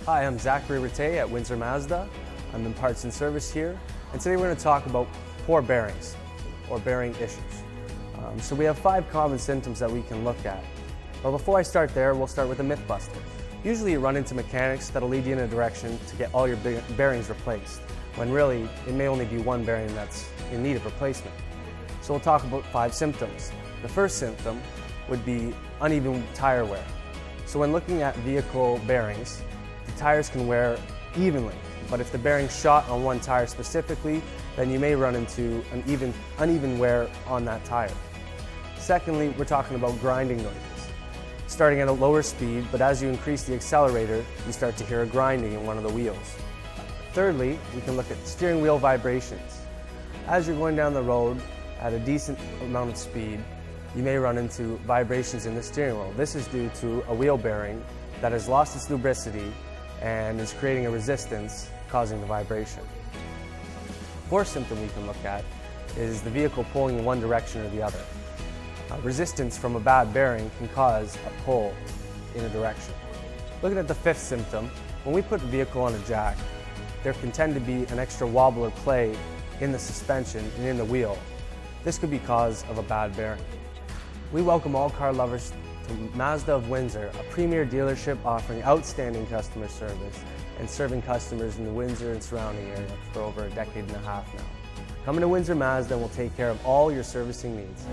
Hi, I'm VIBRATES at Windsor Mazda. I'm in parts and service here, and today we're going to talk about poor bearings or bearing issues. So we have 5 common symptoms that we can look at. But before I start there, we'll start with a myth buster. Usually you run into mechanics that'll lead you in a direction to get all your bearings replaced, when really it may only be one bearing that's in need of replacement. So we'll talk about 5 symptoms. The first symptom would be uneven tire wear. So when looking at vehicle bearings, the tires can wear evenly, but if the bearing's shot on one tire specifically, then you may run into uneven wear on that tire. Secondly, we're talking about grinding noises. Starting at a lower speed, but as you increase the accelerator, you start to hear a grinding in one of the wheels. Thirdly, we can look at steering wheel vibrations. As you're going down the road at a decent amount of speed, you may run into vibrations in the steering wheel. This is due to a wheel bearing that has lost its lubricity and is creating a resistance causing the vibration. Fourth symptom we can look at is the vehicle pulling in one direction or the other. Resistance from a bad bearing can cause a pull in a direction. Looking at the fifth symptom, when we put the vehicle on a jack, there can tend to be an extra wobble or play in the suspension and in the wheel. This could be cause of a bad bearing. We welcome all car lovers to Mazda of Windsor, a premier dealership offering outstanding customer service and serving customers in the Windsor and surrounding area for over a decade and a half now. Come to Windsor Mazda and we'll take care of all your servicing needs.